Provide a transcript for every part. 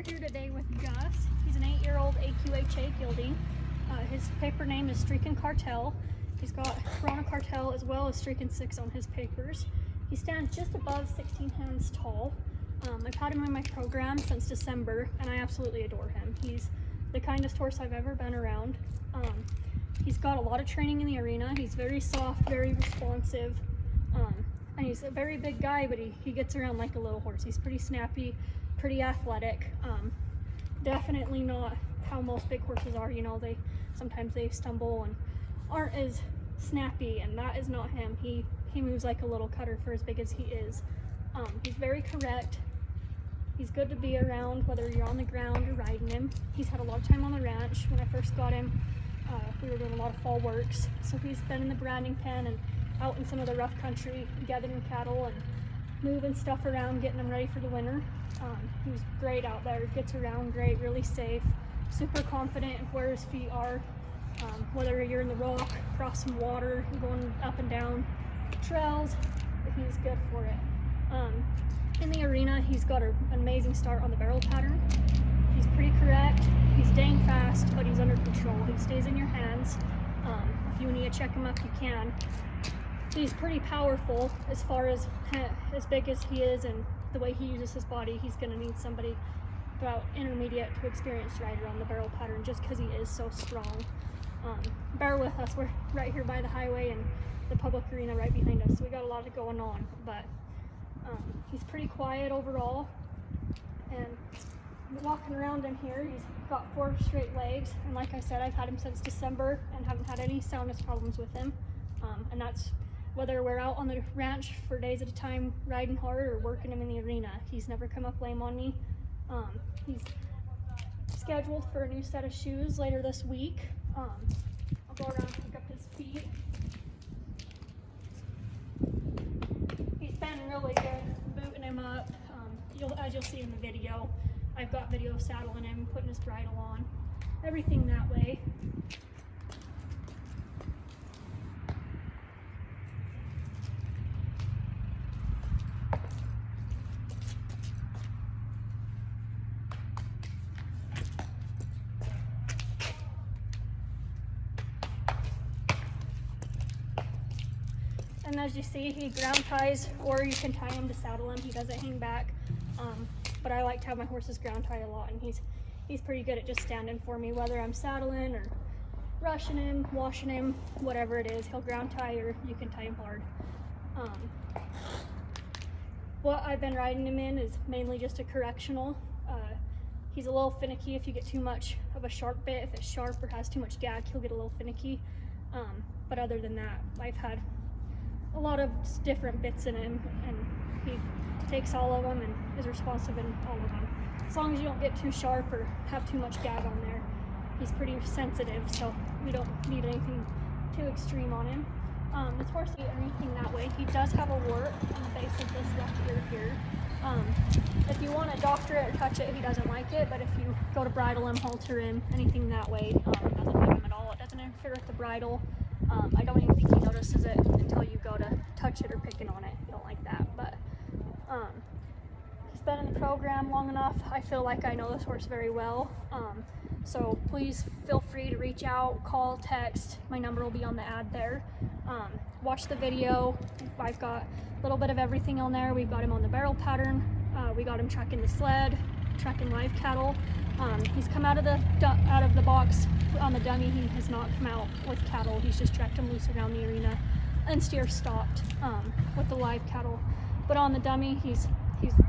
We're here today with Gus. He's an 8-year-old AQHA gelding. His paper name is Streaken Cartel. He's got Corona Cartel as well as Streaken 6 on his papers. He stands just above 16 hands tall. I've had him in my program since December and I absolutely adore him. He's the kindest horse I've ever been around. He's got a lot of training in the arena. He's very soft, very responsive, and he's a very big guy, but he gets around like a little horse. He's pretty snappy, pretty athletic. Definitely not how most big horses are. You know, sometimes they stumble and aren't as snappy, and that is not him. He moves like a little cutter for as big as he is. He's very correct. He's good to be around, whether you're on the ground or riding him. He's had a lot of time on the ranch. When I first got him, we were doing a lot of fall works, so he's been in the branding pen and out in some of the rough country gathering cattle and moving stuff around, getting them ready for the winter. He's great out there, gets around great, really safe, super confident in where his feet are. Whether you're in the rock, crossing water, going up and down trails, he's good for it. In the arena, he's got an amazing start on the barrel pattern. He's pretty correct, he's dang fast, but he's under control. He stays in your hands. If you need to check him up, you can. He's pretty powerful as far as big as he is and the way he uses his body. He's going to need somebody about intermediate to experienced rider on the barrel pattern just because he is so strong. Bear with us, we're right here by the highway and the public arena right behind us, so we got a lot of going on, but he's pretty quiet overall. And walking around in here, he's got 4 straight legs, and like I said, I've had him since December and haven't had any soundness problems with him. And that's whether we're out on the ranch for days at a time riding hard or working him in the arena. He's never come up lame on me. He's scheduled for a new set of shoes later this week. I'll go around and pick up his feet. He's been really good booting him up. As you'll see in the video, I've got video of saddling him, putting his bridle on, everything that way. And as you see, he ground ties, or you can tie him to saddle him. He doesn't hang back, but I like to have my horses ground tie a lot, and he's pretty good at just standing for me, whether I'm saddling or brushing him, washing him, whatever it is. He'll ground tie, or you can tie him hard. What I've been riding him in is mainly just a correctional. He's a little finicky if you get too much of a sharp bit. If it's sharp or has too much gag, he'll get a little finicky. But other than that, I've had a lot of different bits in him, and he takes all of them and is responsive in all of them. As long as you don't get too sharp or have too much gag on there, he's pretty sensitive, so we don't need anything too extreme on him. As far as anything that way, he does have a wart on the base of this left ear here. If you want to doctor it or touch it, he doesn't like it, but if you go to bridle him, halter him, anything that way, it doesn't hurt him at all. It doesn't interfere with the bridle. I don't even think he notices it until you go to touch it or picking on it. He don't like that, but he's been in the program long enough. I feel like I know this horse very well. So please feel free to reach out, call, text. My number will be on the ad there. Watch the video. I've got a little bit of everything on there. We've got him on the barrel pattern. We got him tracking the sled, tracking live cattle. He's come out of the box on the dummy. He has not come out with cattle. He's just tracked him loose around the arena, and steer stopped with the live cattle. But on the dummy, he's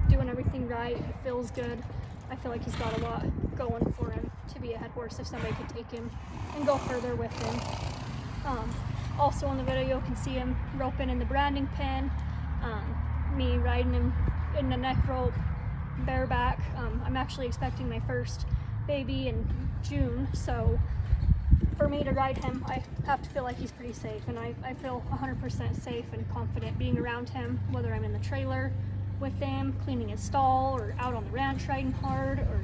doing everything right. He feels good. I feel like he's got a lot going for him to be a head horse if somebody could take him and go further with him. Also on the video, you can see him roping in the branding pen, me riding him in the neck rope, bareback. I'm actually expecting my first baby in June, so for me to ride him, I have to feel like he's pretty safe, and I feel 100% safe and confident being around him, whether I'm in the trailer with him, cleaning his stall, or out on the ranch riding hard, or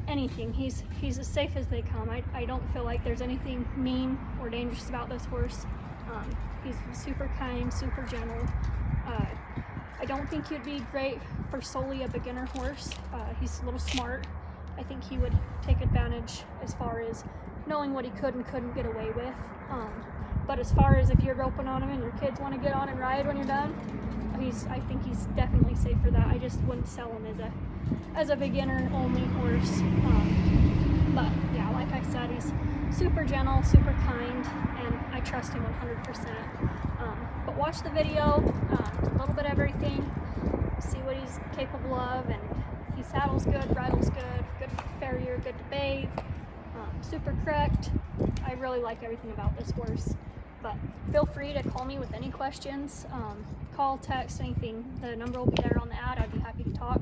anything. He's as safe as they come. I don't feel like there's anything mean or dangerous about this horse. He's super kind, super gentle. I don't think he'd be great for solely a beginner horse. He's a little smart. I think he would take advantage as far as knowing what he could and couldn't get away with. But as far as if you're roping on him and your kids want to get on and ride when you're done, I think he's definitely safe for that. I just wouldn't sell him as a beginner only horse. But yeah, like I said, he's super gentle, super kind, and I trust him 100%. But watch the video, a little bit of everything, see what he's capable of, and he saddles good, bridles good, good farrier, good to bathe, super correct. I really like everything about this horse. But feel free to call me with any questions, call, text, anything. The number will be there on the ad. I'd be happy to talk.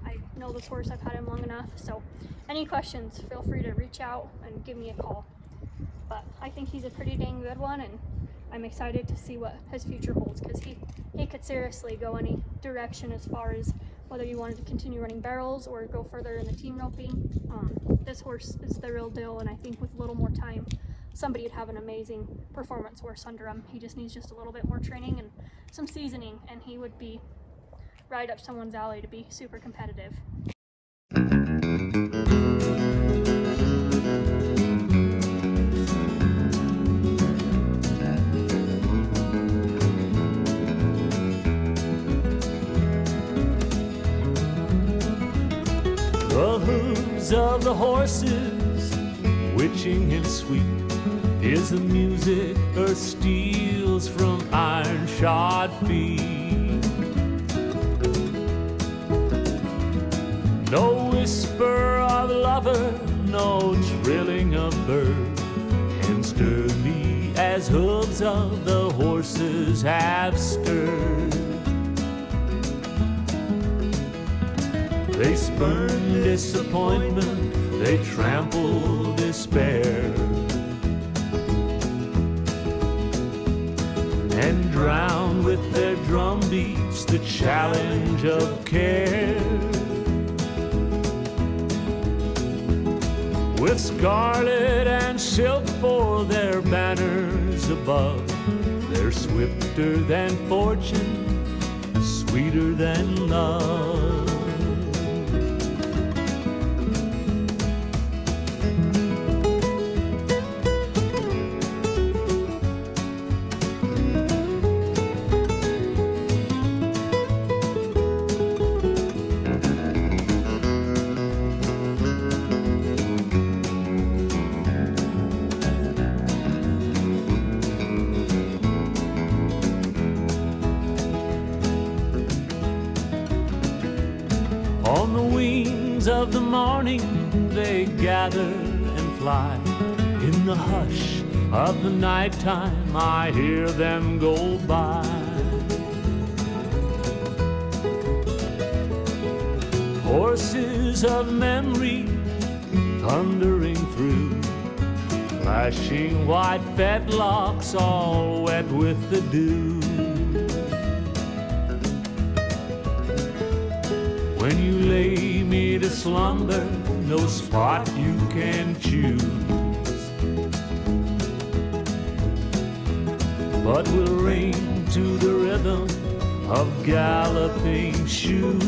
I know this horse, I've had him long enough, so any questions, feel free to reach out and give me a call. But I think he's a pretty dang good one, and I'm excited to see what his future holds, because he could seriously go any direction as far as whether you wanted to continue running barrels or go further in the team roping. This horse is the real deal, and I think with a little more time, somebody would have an amazing performance horse under him. He just needs just a little bit more training and some seasoning, and he would be right up someone's alley to be super competitive. The hooves of the horses, witching and sweet, is the music earth steals from iron-shod feet. No whisper of lover, no trilling of bird can stir me as hooves of the horses have stirred. They spurn disappointment, they trample despair, and drown with their drum beats the challenge of care. With scarlet and silk for their banners above, they're swifter than fortune, sweeter than love. On the wings of the morning they gather and fly. In the hush of the nighttime I hear them go by. Horses of memory thundering through, flashing white fetlocks all wet with the dew. When you lay me to slumber, no spot you can choose, but will ring to the rhythm of galloping shoes.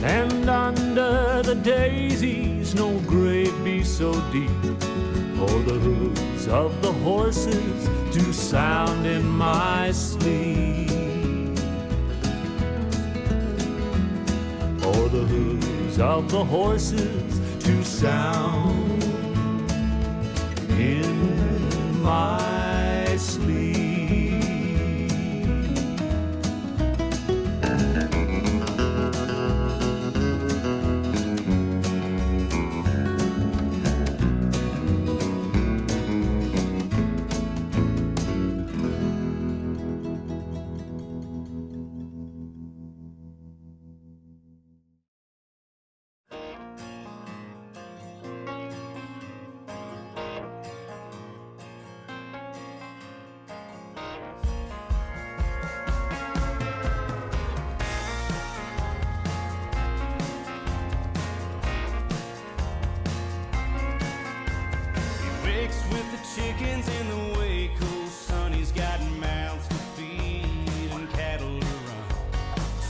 And under the daisies no grave be so deep for the hooves of the horses to sound in my sleep. For the hooves of the horses to sound in my sleep.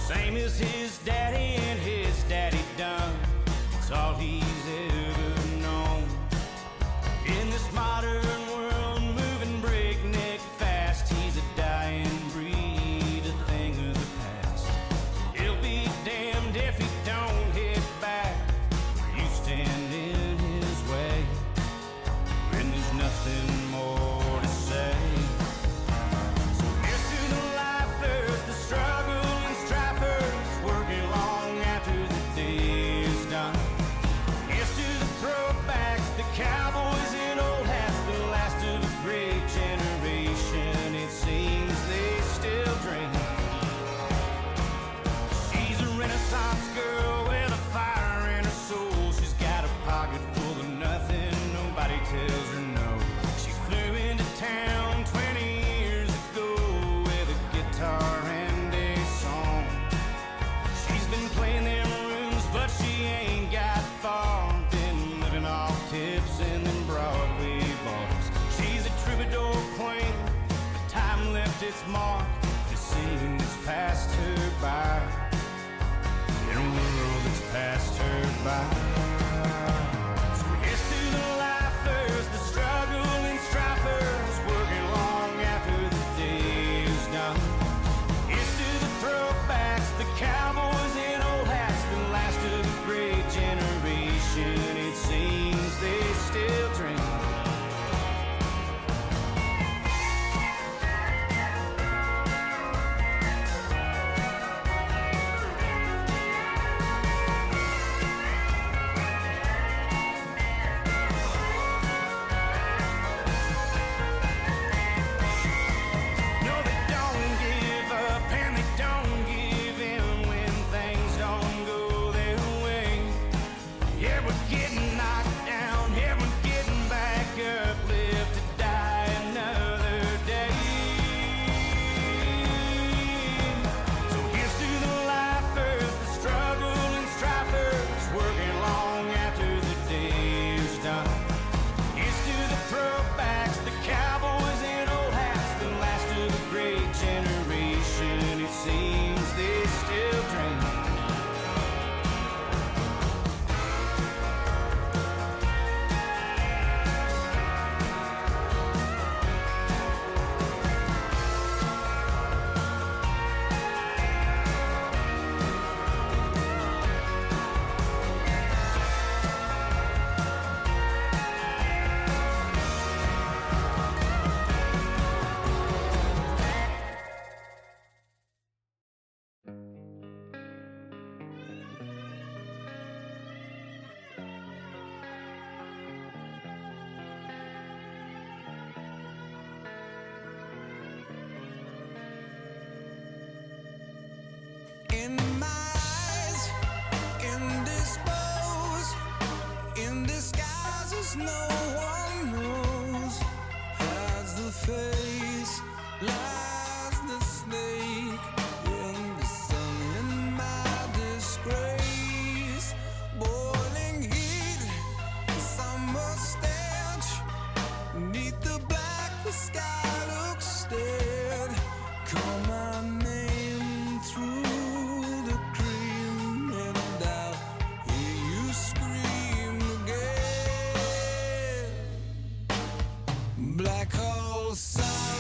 Same as his daddy and his daddy done. It's all he's ever known. In this modern world, moving breakneck fast, he's a dying breed, a thing of the past. He'll be damned if he don't hit back. You stand in his way, and there's nothing more to say. So here's to the lifers, the struggle and strivers, working long after the day is done. Here's to the throwbacks, the cowboys in old hats, the last of a great generation. It seems they still dream. She's a Renaissance girl with a fire in her soul. She's got a pocket full of nothing, nobody tells her no. She flew into town 20 years ago with a guitar and a song. She's been playing them rooms, but she ain't got far. Been living off tips in them Broadway bars. She's a troubadour queen, but time left its mark. The scene that's passed her by, in a world that's passed her by. So here's to the lifers, the struggle and strivers, working long after the day is done. Here's to the throwbacks, the cowboys in old hats, the last of a great generation. It seems they still dream. No, they don't give up and they don't give in when things don't go their way. Yeah, we're getting knocked down, yeah, we're getting back up, live to die another day. So here's to the lifers, the struggle and strivers, working long after the day is done. Here's to the throwbacks, the cowboys in old hats, the last of a great generation. It seems they still dream. In my eyes, indisposed, in disguises no one knows. Hides the face, lies the snake, in the sun in my disgrace. Boiling heat, summer stench, beneath the black the sky looks dead. Call my name through the cream and I'll hear you scream again. Black hole sun.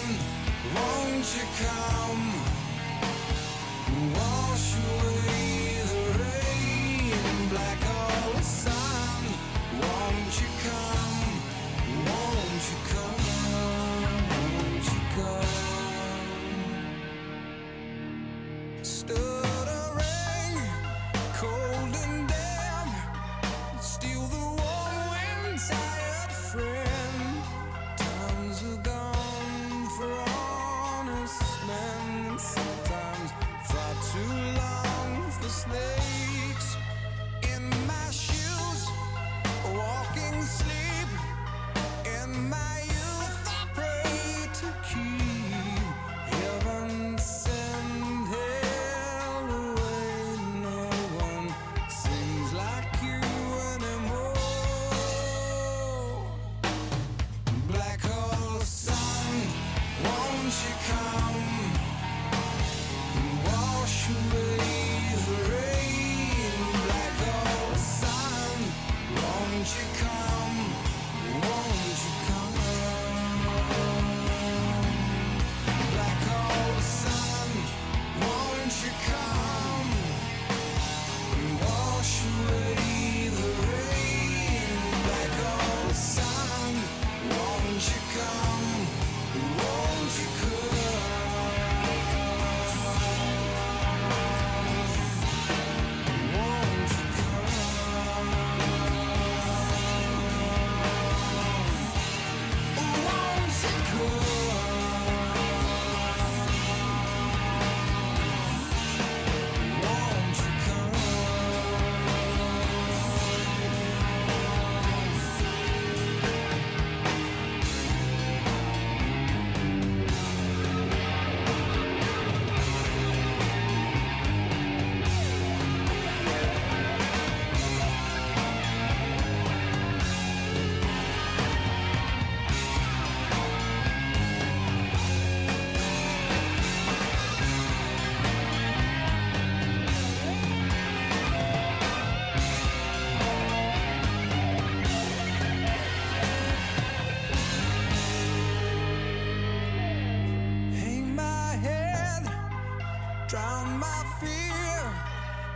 fear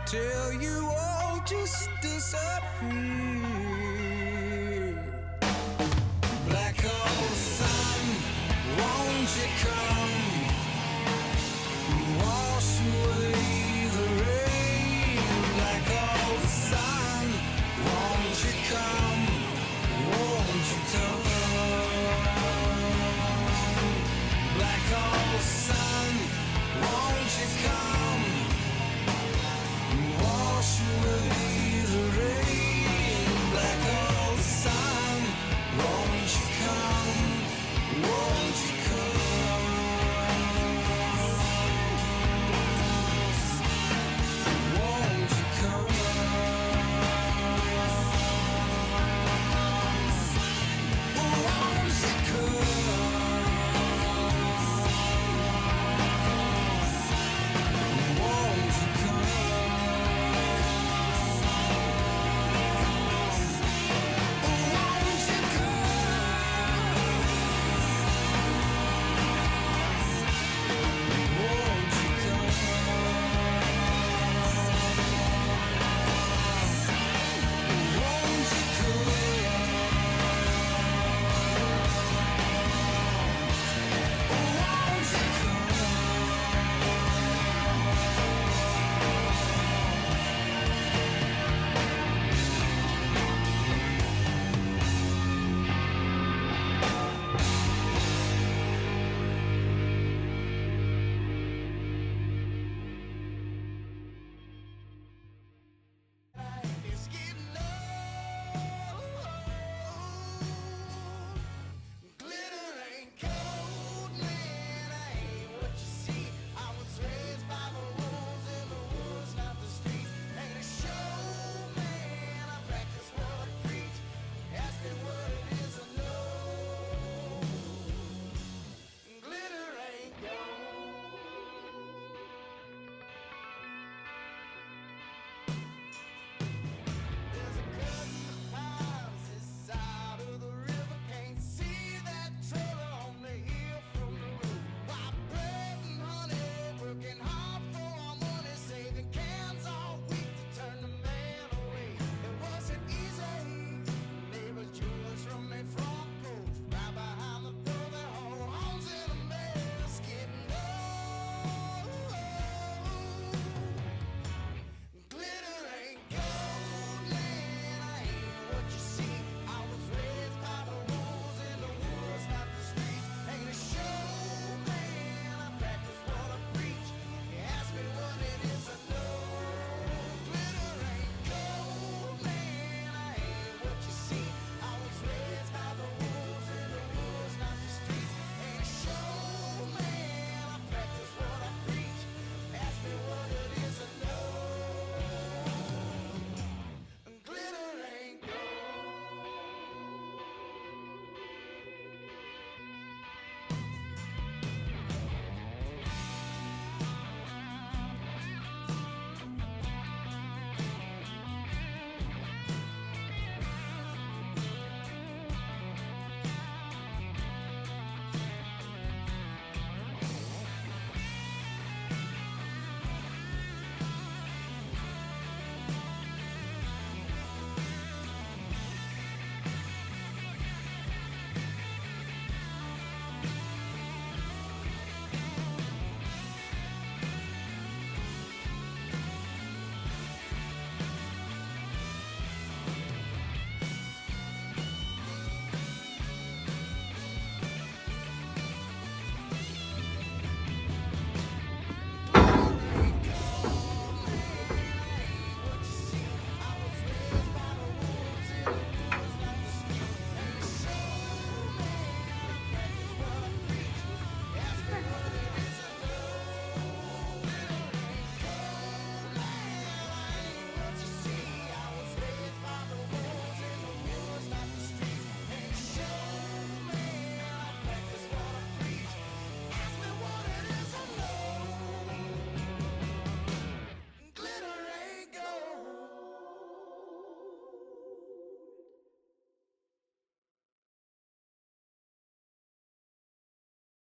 till you all just disappear. Black hole sun, won't you come?